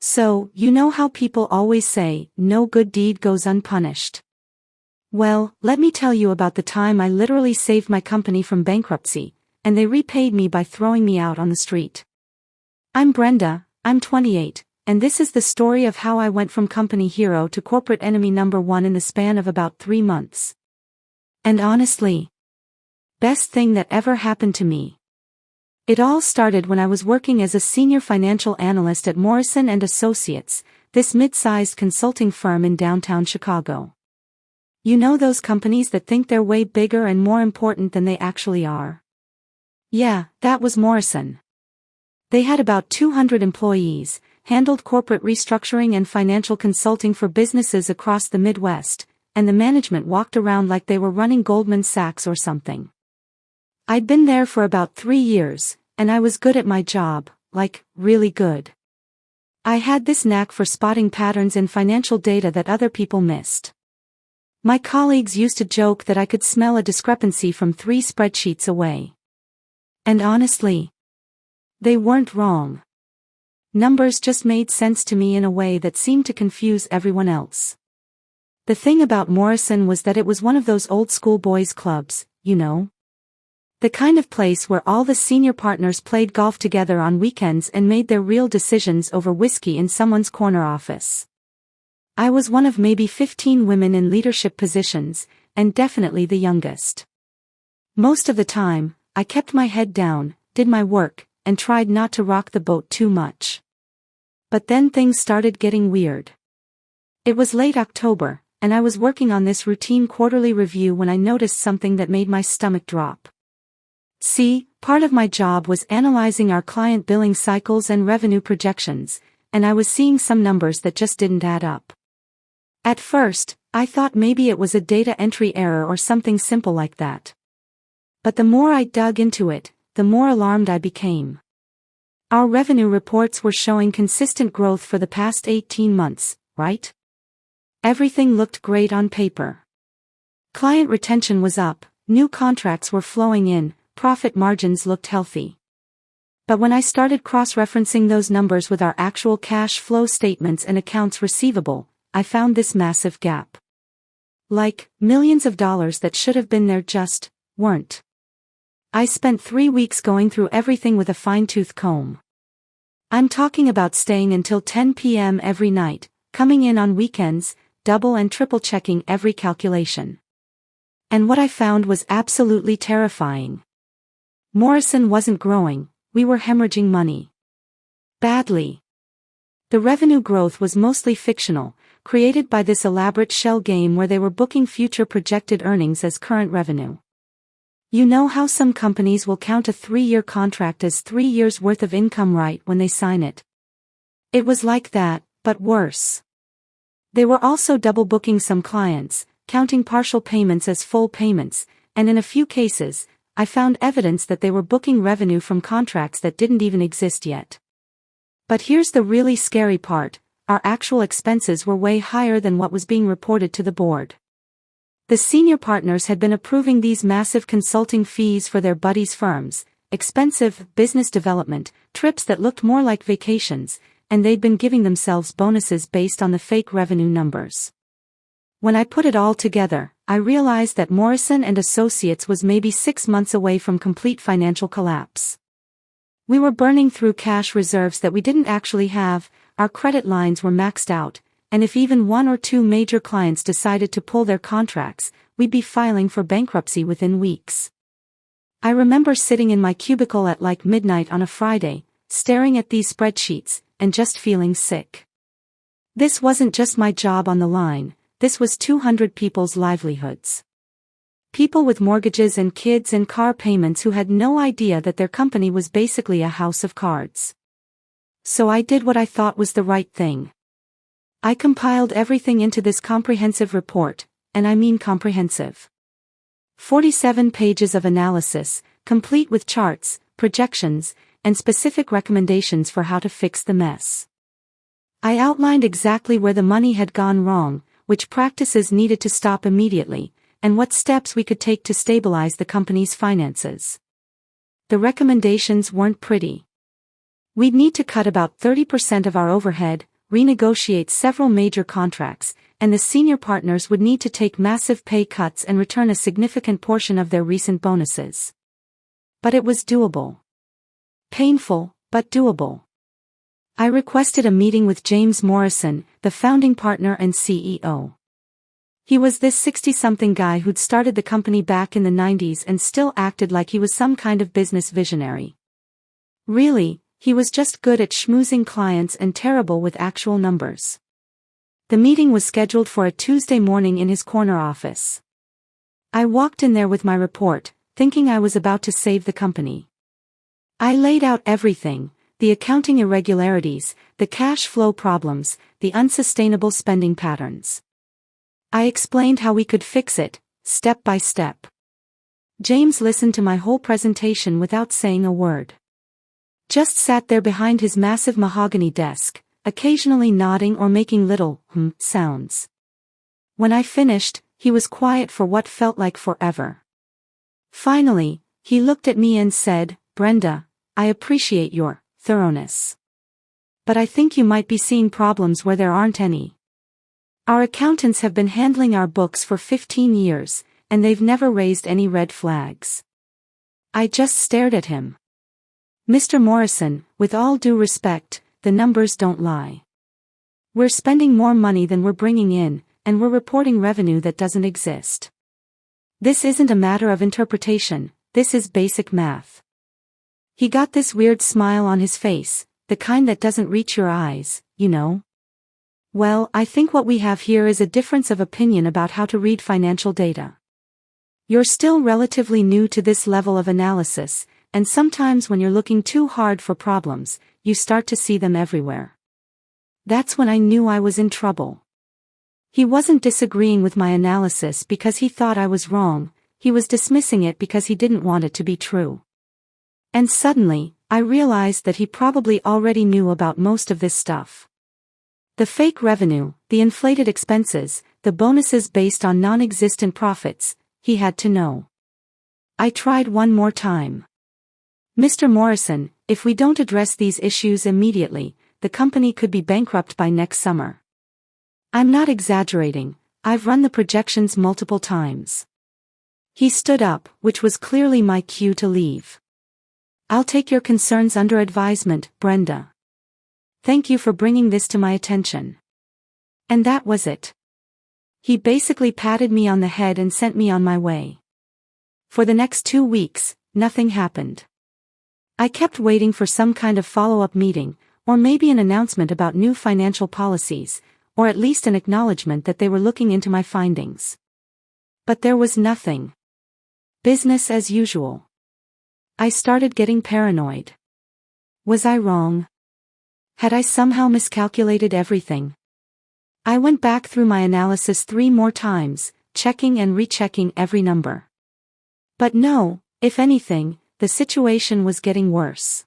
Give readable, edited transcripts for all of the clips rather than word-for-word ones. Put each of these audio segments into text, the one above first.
So, you know how people always say, no good deed goes unpunished. Well, let me tell you about the time I literally saved my company from bankruptcy, and they repaid me by throwing me out on the street. I'm Brenda, I'm 28, and this is the story of how I went from company hero to corporate enemy number one in the span of about 3 months. And honestly, best thing that ever happened to me. It all started when I was working as a senior financial analyst at Morrison & Associates, this mid-sized consulting firm in downtown Chicago. You know those companies that think they're way bigger and more important than they actually are? Yeah, that was Morrison. They had about 200 employees, handled corporate restructuring and financial consulting for businesses across the Midwest, and the management walked around like they were running Goldman Sachs or something. I'd been there for about 3 years, and I was good at my job, like, really good. I had this knack for spotting patterns in financial data that other people missed. My colleagues used to joke that I could smell a discrepancy from 3 spreadsheets away. And honestly, they weren't wrong. Numbers just made sense to me in a way that seemed to confuse everyone else. The thing about Morrison was that it was one of those old school boys clubs, you know? The kind of place where all the senior partners played golf together on weekends and made their real decisions over whiskey in someone's corner office. I was one of maybe 15 women in leadership positions, and definitely the youngest. Most of the time, I kept my head down, did my work, and tried not to rock the boat too much. But then things started getting weird. It was late October, and I was working on this routine quarterly review when I noticed something that made my stomach drop. See, part of my job was analyzing our client billing cycles and revenue projections, and I was seeing some numbers that just didn't add up. At first, I thought maybe it was a data entry error or something simple like that. But the more I dug into it, the more alarmed I became. Our revenue reports were showing consistent growth for the past 18 months, right? Everything looked great on paper. Client retention was up, new contracts were flowing in, profit margins looked healthy. But when I started cross-referencing those numbers with our actual cash flow statements and accounts receivable, I found this massive gap. Like, millions of dollars that should have been there just weren't. I spent 3 weeks going through everything with a fine-tooth comb. I'm talking about staying until 10 p.m. every night, coming in on weekends, double and triple checking every calculation. And what I found was absolutely terrifying. Morrison wasn't growing, we were hemorrhaging money. Badly. The revenue growth was mostly fictional, created by this elaborate shell game where they were booking future projected earnings as current revenue. You know how some companies will count a 3-year contract as 3 years' worth of income right when they sign it? It was like that, but worse. They were also double booking some clients, counting partial payments as full payments, and in a few cases, I found evidence that they were booking revenue from contracts that didn't even exist yet. But here's the really scary part, our actual expenses were way higher than what was being reported to the board. The senior partners had been approving these massive consulting fees for their buddies' firms, expensive business development, trips that looked more like vacations, and they'd been giving themselves bonuses based on the fake revenue numbers. When I put it all together, I realized that Morrison & Associates was maybe 6 months away from complete financial collapse. We were burning through cash reserves that we didn't actually have, our credit lines were maxed out, and if even 1 or 2 major clients decided to pull their contracts, we'd be filing for bankruptcy within weeks. I remember sitting in my cubicle at like midnight on a Friday, staring at these spreadsheets, and just feeling sick. This wasn't just my job on the line, this was 200 people's livelihoods. People with mortgages and kids and car payments who had no idea that their company was basically a house of cards. So I did what I thought was the right thing. I compiled everything into this comprehensive report, and I mean comprehensive. 47 pages of analysis, complete with charts, projections, and specific recommendations for how to fix the mess. I outlined exactly where the money had gone wrong, which practices needed to stop immediately, and what steps we could take to stabilize the company's finances. The recommendations weren't pretty. We'd need to cut about 30% of our overhead, renegotiate several major contracts, and the senior partners would need to take massive pay cuts and return a significant portion of their recent bonuses. But it was doable. Painful, but doable. I requested a meeting with James Morrison, the founding partner and CEO. He was this 60-something guy who'd started the company back in the 90s and still acted like he was some kind of business visionary. Really, he was just good at schmoozing clients and terrible with actual numbers. The meeting was scheduled for a Tuesday morning in his corner office. I walked in there with my report, thinking I was about to save the company. I laid out everything: the accounting irregularities, the cash flow problems, the unsustainable spending patterns. I explained how we could fix it, step by step. James listened to my whole presentation without saying a word. Just sat there behind his massive mahogany desk, occasionally nodding or making little sounds. When I finished, he was quiet for what felt like forever. Finally, he looked at me and said, "Brenda, I appreciate your thoroughness. But I think you might be seeing problems where there aren't any. Our accountants have been handling our books for 15 years, and they've never raised any red flags." I just stared at him. "Mr. Morrison, with all due respect, the numbers don't lie. We're spending more money than we're bringing in, and we're reporting revenue that doesn't exist. This isn't a matter of interpretation, this is basic math." He got this weird smile on his face, the kind that doesn't reach your eyes, you know. "Well, I think what we have here is a difference of opinion about how to read financial data. You're still relatively new to this level of analysis, and sometimes when you're looking too hard for problems, you start to see them everywhere." That's when I knew I was in trouble. He wasn't disagreeing with my analysis because he thought I was wrong, he was dismissing it because he didn't want it to be true. And suddenly, I realized that he probably already knew about most of this stuff. The fake revenue, the inflated expenses, the bonuses based on non-existent profits, he had to know. I tried one more time. "Mr. Morrison, if we don't address these issues immediately, the company could be bankrupt by next summer. I'm not exaggerating, I've run the projections multiple times." He stood up, which was clearly my cue to leave. "I'll take your concerns under advisement, Brenda. Thank you for bringing this to my attention." And that was it. He basically patted me on the head and sent me on my way. For the next 2 weeks, nothing happened. I kept waiting for some kind of follow-up meeting, or maybe an announcement about new financial policies, or at least an acknowledgement that they were looking into my findings. But there was nothing. Business as usual. I started getting paranoid. Was I wrong? Had I somehow miscalculated everything? I went back through my analysis 3 more times, checking and rechecking every number. But no, if anything, the situation was getting worse.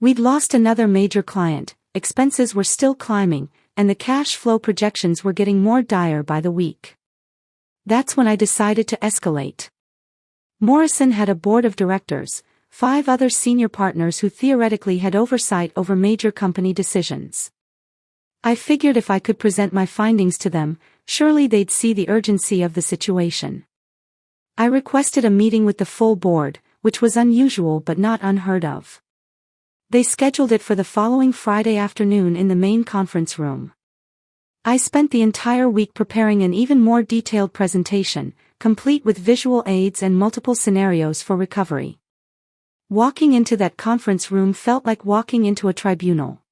We'd lost another major client, expenses were still climbing, and the cash flow projections were getting more dire by the week. That's when I decided to escalate. Morrison had a board of directors, 5 other senior partners who theoretically had oversight over major company decisions. I figured if I could present my findings to them, surely they'd see the urgency of the situation. I requested a meeting with the full board, which was unusual but not unheard of. They scheduled it for the following Friday afternoon in the main conference room. I spent the entire week preparing an even more detailed presentation, complete with visual aids and multiple scenarios for recovery. Walking into that conference room felt like walking into a tribunal.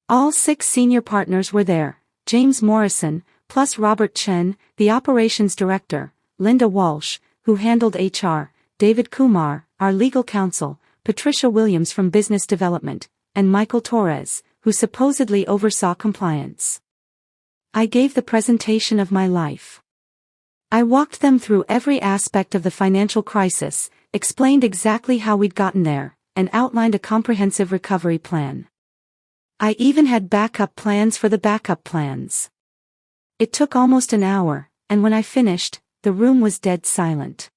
All 6 senior partners were there, James Morrison, plus Robert Chen, the operations director, Linda Walsh, who handled HR, David Kumar, our legal counsel, Patricia Williams from business development, and Michael Torres, who supposedly oversaw compliance. I gave the presentation of my life. I walked them through every aspect of the financial crisis, explained exactly how we'd gotten there, and outlined a comprehensive recovery plan. I even had backup plans for the backup plans. It took almost an hour, and when I finished, the room was dead silent.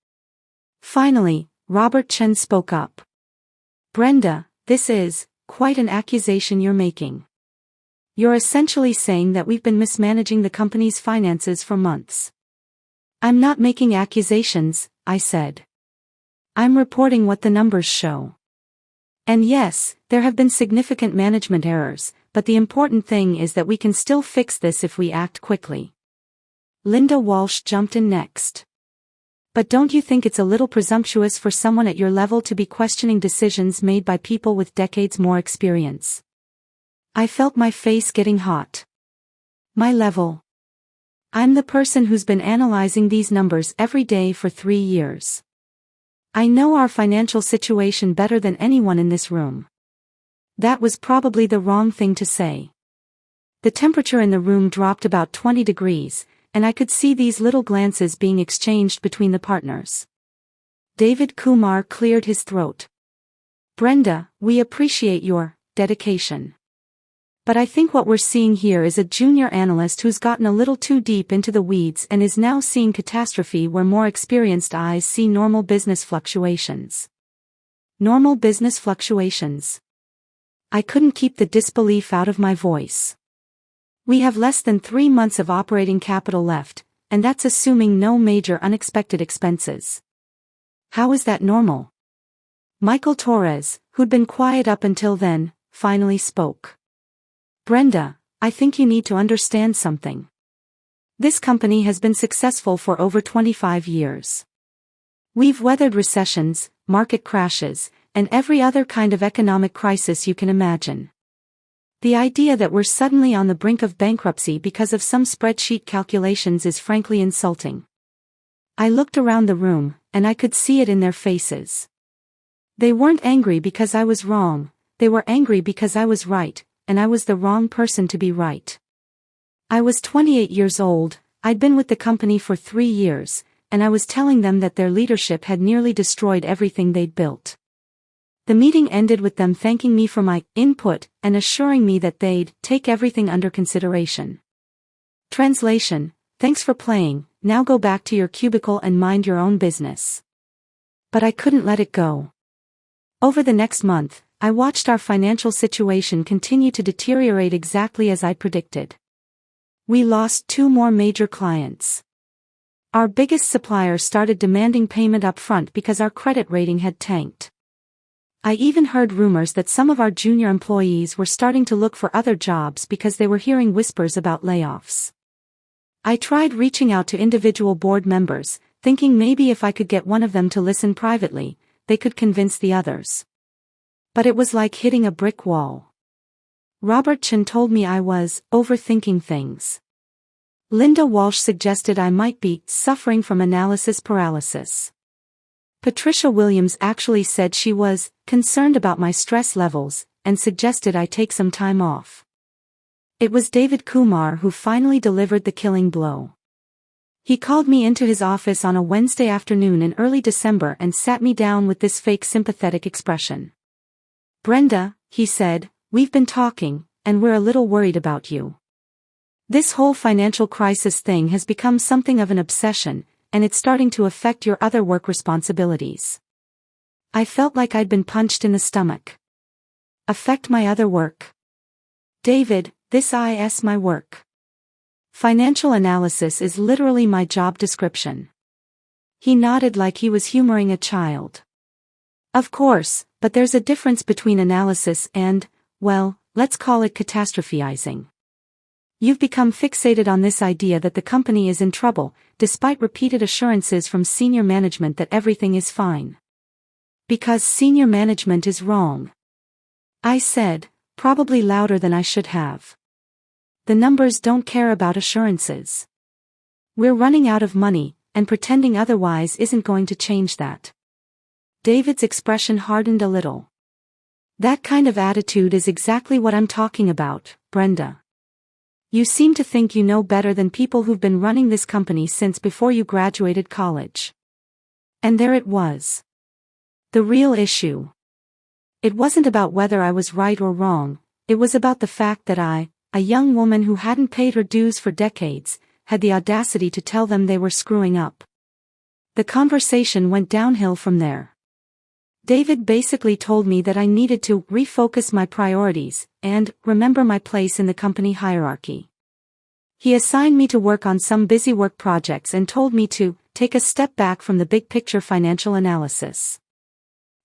Finally, Robert Chen spoke up. "Brenda, this is quite an accusation you're making. you're essentially saying that we've been mismanaging the company's finances for months. I'm not making accusations, I said. I'm reporting what the numbers show. And yes, there have been significant management errors, but the important thing is that we can still fix this if we act quickly. Linda Walsh jumped in next. But don't you think it's a little presumptuous for someone at your level to be questioning decisions made by people with decades more experience? I felt my face getting hot. My level. I'm the person who's been analyzing these numbers every day for 3 years. I know our financial situation better than anyone in this room. That was probably the wrong thing to say. The temperature in the room dropped about 20 degrees, and I could see these little glances being exchanged between the partners. David Kumar cleared his throat. Brenda, we appreciate your dedication. But I think what we're seeing here is a junior analyst who's gotten a little too deep into the weeds and is now seeing catastrophe where more experienced eyes see normal business fluctuations. Normal business fluctuations. I couldn't keep the disbelief out of my voice. We have less than 3 months of operating capital left, and that's assuming no major unexpected expenses. How is that normal? Michael Torres, who'd been quiet up until then, finally spoke. Brenda, I think you need to understand something. This company has been successful for over 25 years. We've weathered recessions, market crashes, and every other kind of economic crisis you can imagine. The idea that we're suddenly on the brink of bankruptcy because of some spreadsheet calculations is frankly insulting. I looked around the room, and I could see it in their faces. They weren't angry because I was wrong, they were angry because I was right, and I was the wrong person to be right. I was 28 years old, I'd been with the company for 3 years, and I was telling them that their leadership had nearly destroyed everything they'd built. The meeting ended with them thanking me for my input and assuring me that they'd take everything under consideration. Translation: thanks for playing, now go back to your cubicle and mind your own business. But I couldn't let it go. Over the next month, I watched our financial situation continue to deteriorate exactly as I'd predicted. We lost 2 more major clients. Our biggest supplier started demanding payment up front because our credit rating had tanked. I even heard rumors that some of our junior employees were starting to look for other jobs because they were hearing whispers about layoffs. I tried reaching out to individual board members, thinking maybe if I could get one of them to listen privately, they could convince the others. But it was like hitting a brick wall. Robert Chen told me I was overthinking things. Linda Walsh suggested I might be suffering from analysis paralysis. Patricia Williams actually said she was concerned about my stress levels and suggested I take some time off. It was David Kumar who finally delivered the killing blow. He called me into his office on a Wednesday afternoon in early December and sat me down with this fake sympathetic expression. Brenda, he said, we've been talking, and we're a little worried about you. This whole financial crisis thing has become something of an obsession, and it's starting to affect your other work responsibilities. I felt like I'd been punched in the stomach. Affect my other work? David, this is my work. Financial analysis is literally my job description. He nodded like he was humoring a child. Of course, but there's a difference between analysis and, well, let's call it catastrophizing. You've become fixated on this idea that the company is in trouble, despite repeated assurances from senior management that everything is fine. Because senior management is wrong. I said, probably louder than I should have. The numbers don't care about assurances. We're running out of money, and pretending otherwise isn't going to change that. David's expression hardened a little. That kind of attitude is exactly what I'm talking about, Brenda. You seem to think you know better than people who've been running this company since before you graduated college. And there it was. The real issue. It wasn't about whether I was right or wrong, it was about the fact that I, a young woman who hadn't paid her dues for decades, had the audacity to tell them they were screwing up. The conversation went downhill from there. David basically told me that I needed to refocus my priorities and remember my place in the company hierarchy. He assigned me to work on some busy work projects and told me to take a step back from the big picture financial analysis.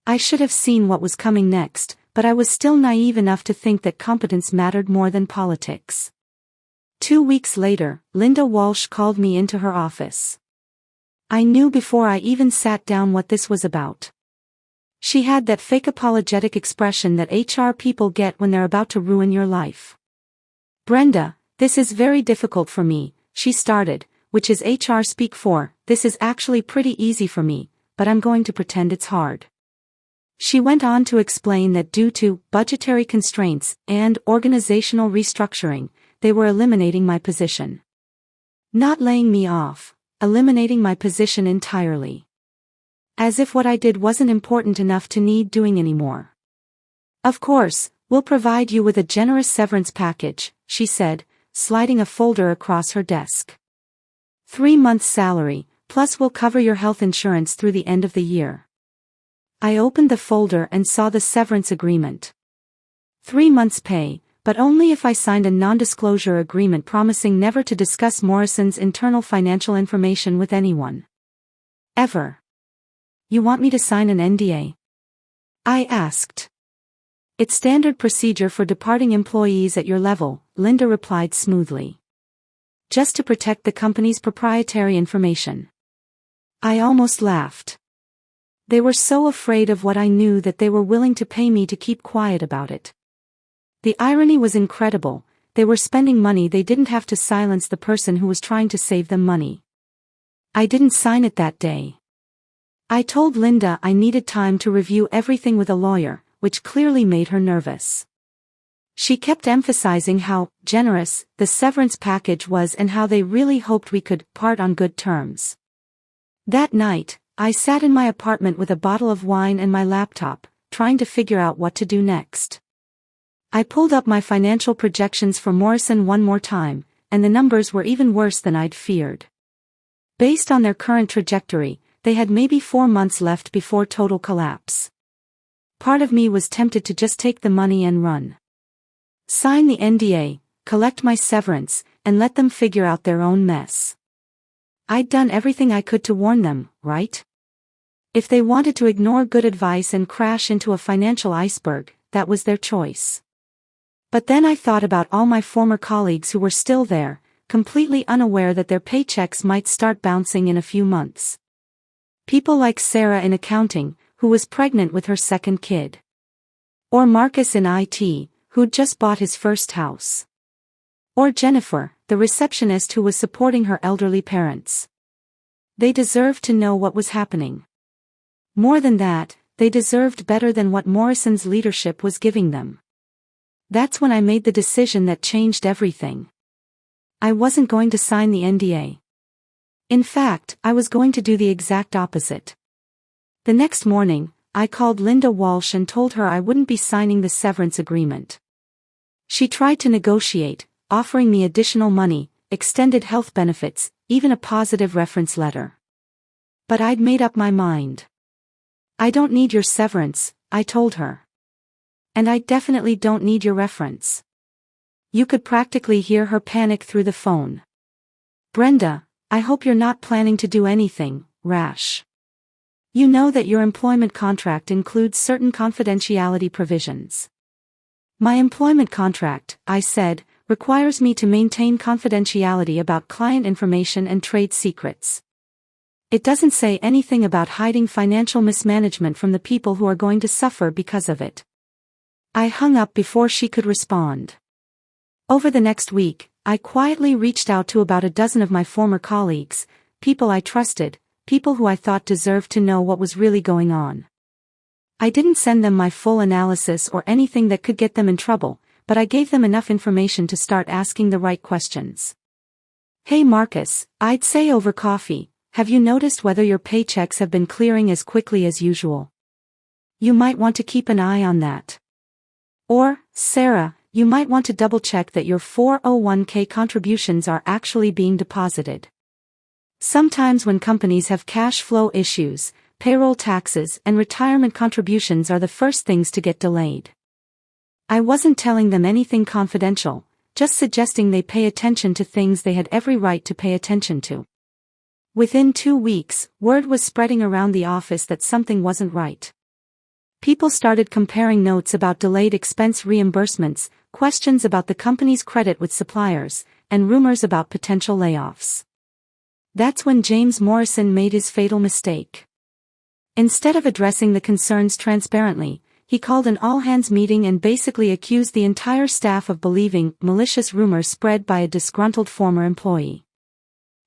I should have seen what was coming next, but I was still naive enough to think that competence mattered more than politics. 2 weeks later, Linda Walsh called me into her office. I knew before I even sat down what this was about. She had that fake apologetic expression that HR people get when they're about to ruin your life. "Brenda, this is very difficult for me," she started, which is HR speak for, "This is actually pretty easy for me, but I'm going to pretend it's hard." She went on to explain that due to budgetary constraints and organizational restructuring, they were eliminating my position. Not laying me off, eliminating my position entirely. As if what I did wasn't important enough to need doing anymore. "Of course, we'll provide you with a generous severance package," she said, sliding a folder across her desk. 3 months' salary, plus we'll cover your health insurance through the end of the year. I opened the folder and saw the severance agreement. 3 months' pay, but only if I signed a non-disclosure agreement promising never to discuss Morrison's internal financial information with anyone. Ever. "You want me to sign an NDA?" I asked. "It's standard procedure for departing employees at your level," Linda replied smoothly. "Just to protect the company's proprietary information." I almost laughed. They were so afraid of what I knew that they were willing to pay me to keep quiet about it. The irony was incredible. They were spending money they didn't have to silence the person who was trying to save them money. I didn't sign it that day. I told Linda I needed time to review everything with a lawyer, which clearly made her nervous. She kept emphasizing how generous the severance package was and how they really hoped we could part on good terms. That night, I sat in my apartment with a bottle of wine and my laptop, trying to figure out what to do next. I pulled up my financial projections for Morrison one more time, and the numbers were even worse than I'd feared. Based on their current trajectory, they had maybe 4 months left before total collapse. Part of me was tempted to just take the money and run. Sign the NDA, collect my severance, and let them figure out their own mess. I'd done everything I could to warn them, right? If they wanted to ignore good advice and crash into a financial iceberg, that was their choice. But then I thought about all my former colleagues who were still there, completely unaware that their paychecks might start bouncing in a few months. People like Sarah in accounting, who was pregnant with her second kid. Or Marcus in IT, who'd just bought his first house. Or Jennifer, the receptionist who was supporting her elderly parents. They deserved to know what was happening. More than that, they deserved better than what Morrison's leadership was giving them. That's when I made the decision that changed everything. I wasn't going to sign the NDA. In fact, I was going to do the exact opposite. The next morning, I called Linda Walsh and told her I wouldn't be signing the severance agreement. She tried to negotiate, offering me additional money, extended health benefits, even a positive reference letter. But I'd made up my mind. "I don't need your severance," I told her. "And I definitely don't need your reference." You could practically hear her panic through the phone. "Brenda, I hope you're not planning to do anything rash. You know that your employment contract includes certain confidentiality provisions." "My employment contract," I said, "requires me to maintain confidentiality about client information and trade secrets. It doesn't say anything about hiding financial mismanagement from the people who are going to suffer because of it." I hung up before she could respond. Over the next week, I quietly reached out to about a dozen of my former colleagues, people I trusted, people who I thought deserved to know what was really going on. I didn't send them my full analysis or anything that could get them in trouble, but I gave them enough information to start asking the right questions. "Hey Marcus," I'd say over coffee, "have you noticed whether your paychecks have been clearing as quickly as usual? You might want to keep an eye on that." Or, "Sarah, you might want to double-check that your 401k contributions are actually being deposited." Sometimes when companies have cash flow issues, payroll taxes, and retirement contributions are the first things to get delayed. I wasn't telling them anything confidential, just suggesting they pay attention to things they had every right to pay attention to. Within 2 weeks, word was spreading around the office that something wasn't right. People started comparing notes about delayed expense reimbursements, questions about the company's credit with suppliers, and rumors about potential layoffs. That's when James Morrison made his fatal mistake. Instead of addressing the concerns transparently, he called an all-hands meeting and basically accused the entire staff of believing malicious rumors spread by a disgruntled former employee.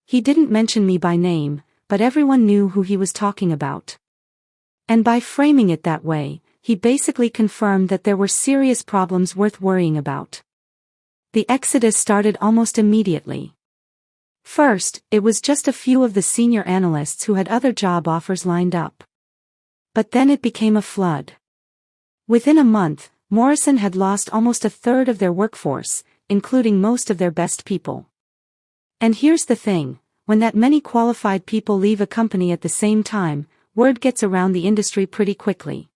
He didn't mention me by name, but everyone knew who he was talking about. And by framing it that way, he basically confirmed that there were serious problems worth worrying about. The exodus started almost immediately. First, it was just a few of the senior analysts who had other job offers lined up. But then it became a flood. Within a month, Morrison had lost almost a third of their workforce, including most of their best people. And here's the thing, when that many qualified people leave a company at the same time, word gets around the industry pretty quickly.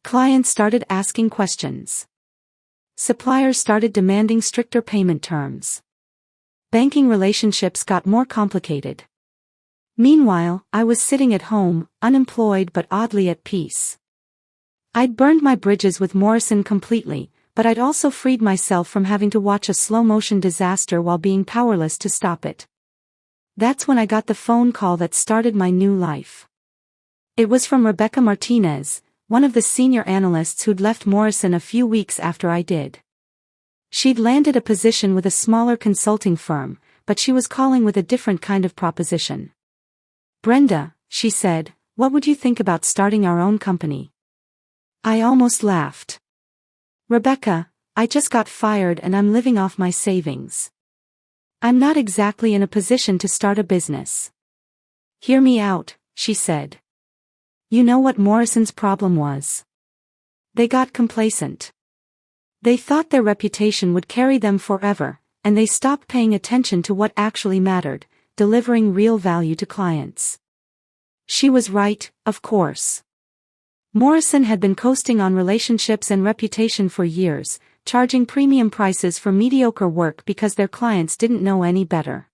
Clients started asking questions. Suppliers started demanding stricter payment terms. Banking relationships got more complicated. Meanwhile, I was sitting at home, unemployed but oddly at peace. I'd burned my bridges with Morrison completely, but I'd also freed myself from having to watch a slow-motion disaster while being powerless to stop it. That's when I got the phone call that started my new life. It was from Rebecca Martinez, one of the senior analysts who'd left Morrison a few weeks after I did. She'd landed a position with a smaller consulting firm, but she was calling with a different kind of proposition. "Brenda," she said, "what would you think about starting our own company?" I almost laughed. "Rebecca, I just got fired and I'm living off my savings. I'm not exactly in a position to start a business." "Hear me out," she said. "You know what Morrison's problem was? They got complacent. They thought their reputation would carry them forever, and they stopped paying attention to what actually mattered, delivering real value to clients." She was right, of course. Morrison had been coasting on relationships and reputation for years, charging premium prices for mediocre work because their clients didn't know any better.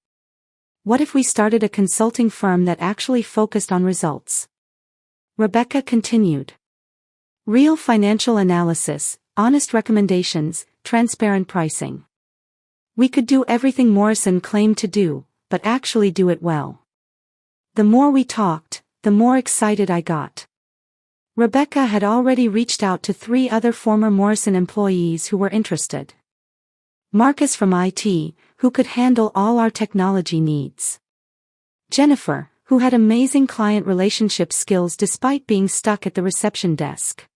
What if we started a consulting firm that actually focused on results? Rebecca continued. Real financial analysis, honest recommendations, transparent pricing. We could do everything Morrison claimed to do, but actually do it well. The more we talked, the more excited I got. Rebecca had already reached out to 3 other former Morrison employees who were interested. Marcus from IT, who could handle all our technology needs. Jennifer, who had amazing client relationship skills despite being stuck at the reception desk.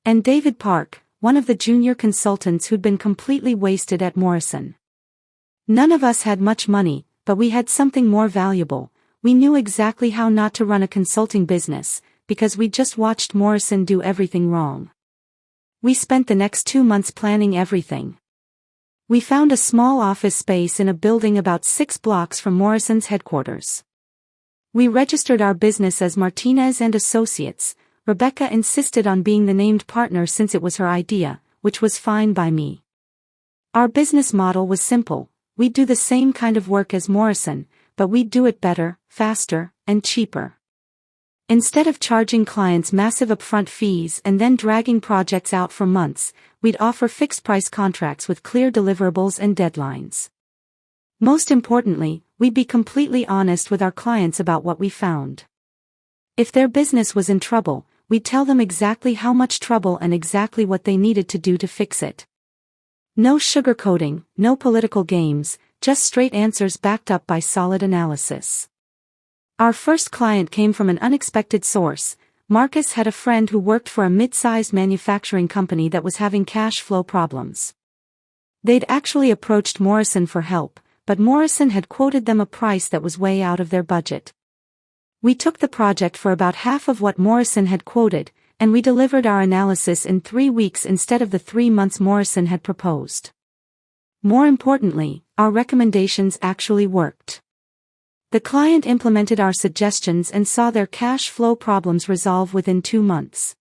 And David Park, one of the junior consultants who'd been completely wasted at Morrison. None of us had much money, but we had something more valuable. We knew exactly how not to run a consulting business, because we just watched Morrison do everything wrong. We spent the next 2 months planning everything. We found a small office space in a building about 6 blocks from Morrison's headquarters. We registered our business as Martinez and Associates. Rebecca insisted on being the named partner since it was her idea, which was fine by me. Our business model was simple. We'd do the same kind of work as Morrison, but we'd do it better, faster, and cheaper. Instead of charging clients massive upfront fees and then dragging projects out for months, we'd offer fixed-price contracts with clear deliverables and deadlines. Most importantly, we'd be completely honest with our clients about what we found. If their business was in trouble, we'd tell them exactly how much trouble and exactly what they needed to do to fix it. No sugarcoating, no political games, just straight answers backed up by solid analysis. Our first client came from an unexpected source. Marcus had a friend who worked for a mid-sized manufacturing company that was having cash flow problems. They'd actually approached Morrison for help, but Morrison had quoted them a price that was way out of their budget. We took the project for about half of what Morrison had quoted, and we delivered our analysis in 3 weeks instead of the 3 months Morrison had proposed. More importantly, our recommendations actually worked. The client implemented our suggestions and saw their cash flow problems resolve within 2 months.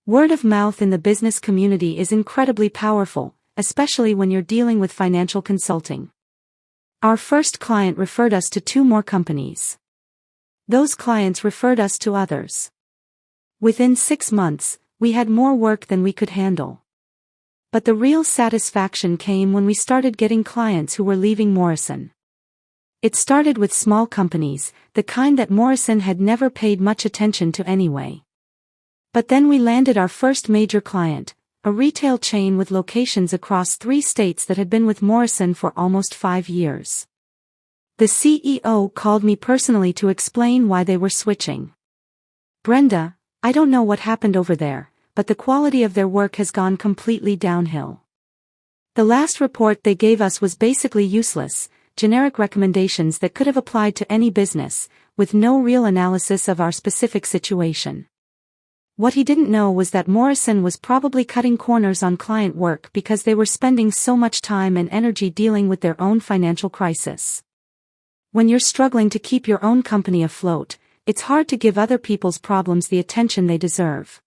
Word of mouth in the business community is incredibly powerful, especially when you're dealing with financial consulting. Our first client referred us to 2 more companies. Those clients referred us to others. Within 6 months, we had more work than we could handle. But the real satisfaction came when we started getting clients who were leaving Morrison. It started with small companies, the kind that Morrison had never paid much attention to anyway. But then we landed our first major client, a retail chain with locations across 3 states that had been with Morrison for almost 5 years. The CEO called me personally to explain why they were switching. "Brenda, I don't know what happened over there, but the quality of their work has gone completely downhill. The last report they gave us was basically useless, generic recommendations that could have applied to any business, with no real analysis of our specific situation." What he didn't know was that Morrison was probably cutting corners on client work because they were spending so much time and energy dealing with their own financial crisis. When you're struggling to keep your own company afloat, it's hard to give other people's problems the attention they deserve.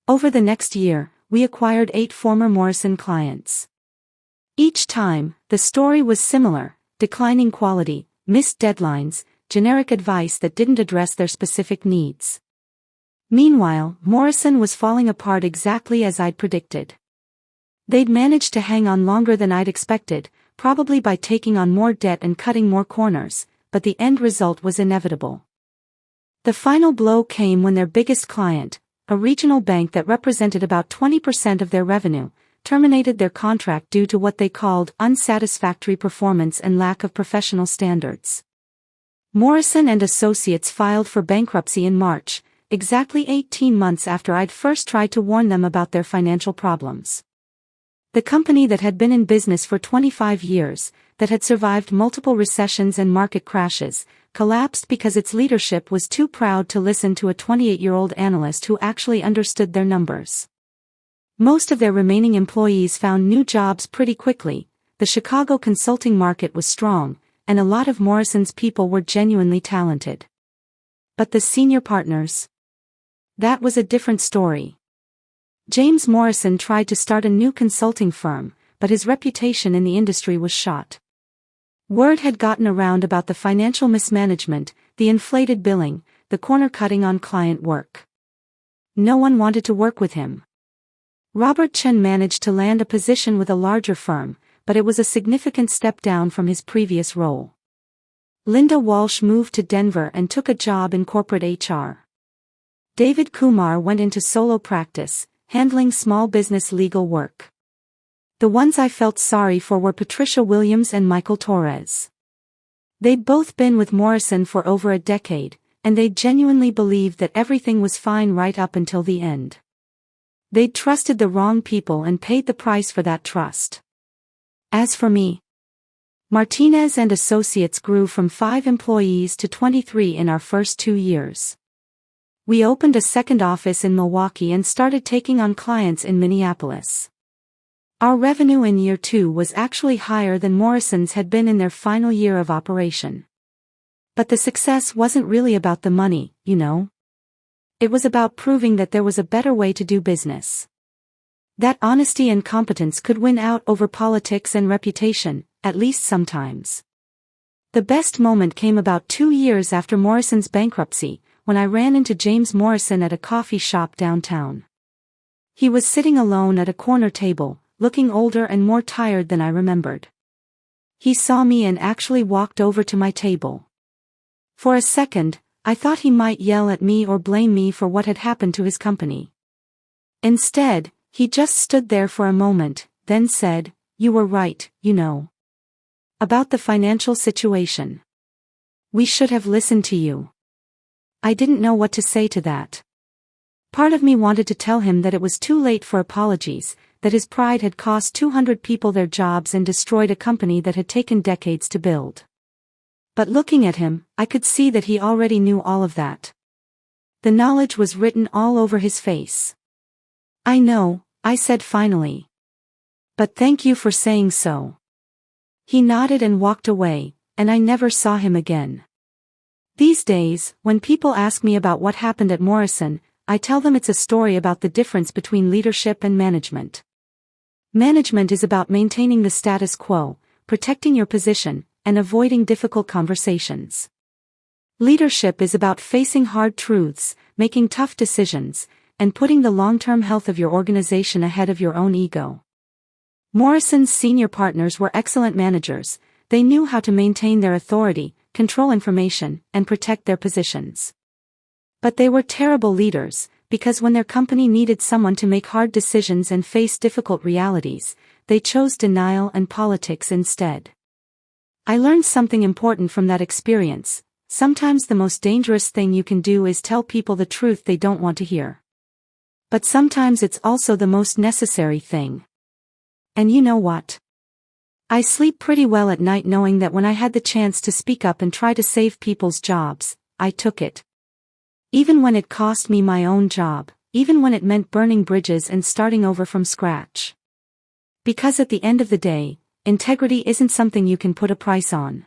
Over the next year, we acquired 8 former Morrison clients. Each time, the story was similar: declining quality, missed deadlines, generic advice that didn't address their specific needs. Meanwhile, Morrison was falling apart exactly as I'd predicted. They'd managed to hang on longer than I'd expected, probably by taking on more debt and cutting more corners, but the end result was inevitable. The final blow came when their biggest client, a regional bank that represented about 20% of their revenue, terminated their contract due to what they called unsatisfactory performance and lack of professional standards. Morrison and Associates filed for bankruptcy in March, exactly 18 months after I'd first tried to warn them about their financial problems. The company that had been in business for 25 years, that had survived multiple recessions and market crashes, collapsed because its leadership was too proud to listen to a 28-year-old analyst who actually understood their numbers. Most of their remaining employees found new jobs pretty quickly. The Chicago consulting market was strong, and a lot of Morrison's people were genuinely talented. But the senior partners? That was a different story. James Morrison tried to start a new consulting firm, but his reputation in the industry was shot. Word had gotten around about the financial mismanagement, the inflated billing, the corner-cutting on client work. No one wanted to work with him. Robert Chen managed to land a position with a larger firm, but it was a significant step down from his previous role. Linda Walsh moved to Denver and took a job in corporate HR. David Kumar went into solo practice, handling small business legal work. The ones I felt sorry for were Patricia Williams and Michael Torres. They'd both been with Morrison for over a decade, and they genuinely believed that everything was fine right up until the end. They'd trusted the wrong people and paid the price for that trust. As for me, Martinez and Associates grew from 5 employees to 23 in our first 2 years. We opened a second office in Milwaukee and started taking on clients in Minneapolis. Our revenue in year 2 was actually higher than Morrison's had been in their final year of operation. But the success wasn't really about the money, you know. It was about proving that there was a better way to do business. That honesty and competence could win out over politics and reputation, at least sometimes. The best moment came about 2 years after Morrison's bankruptcy, when I ran into James Morrison at a coffee shop downtown. He was sitting alone at a corner table, looking older and more tired than I remembered. He saw me and actually walked over to my table. For a second, I thought he might yell at me or blame me for what had happened to his company. Instead, he just stood there for a moment, then said, "You were right, you know. About the financial situation. We should have listened to you." I didn't know what to say to that. Part of me wanted to tell him that it was too late for apologies, that his pride had cost 200 people their jobs and destroyed a company that had taken decades to build. But looking at him, I could see that he already knew all of that. The knowledge was written all over his face. "I know," I said finally. "But thank you for saying so." He nodded and walked away, and I never saw him again. These days, when people ask me about what happened at Morrison, I tell them it's a story about the difference between leadership and management. Management is about maintaining the status quo, protecting your position, and avoiding difficult conversations. Leadership is about facing hard truths, making tough decisions, and putting the long-term health of your organization ahead of your own ego. Morrison's senior partners were excellent managers. They knew how to maintain their authority, control information, and protect their positions. But they were terrible leaders, because when their company needed someone to make hard decisions and face difficult realities, they chose denial and politics instead. I learned something important from that experience. Sometimes the most dangerous thing you can do is tell people the truth they don't want to hear. But sometimes it's also the most necessary thing. And you know what? I sleep pretty well at night knowing that when I had the chance to speak up and try to save people's jobs, I took it. Even when it cost me my own job, even when it meant burning bridges and starting over from scratch. Because at the end of the day, integrity isn't something you can put a price on.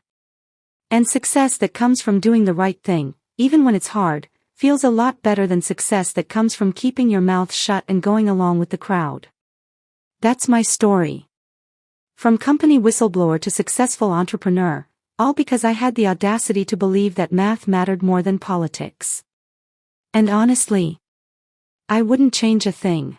And success that comes from doing the right thing, even when it's hard, feels a lot better than success that comes from keeping your mouth shut and going along with the crowd. That's my story. From company whistleblower to successful entrepreneur, all because I had the audacity to believe that math mattered more than politics. And honestly, I wouldn't change a thing.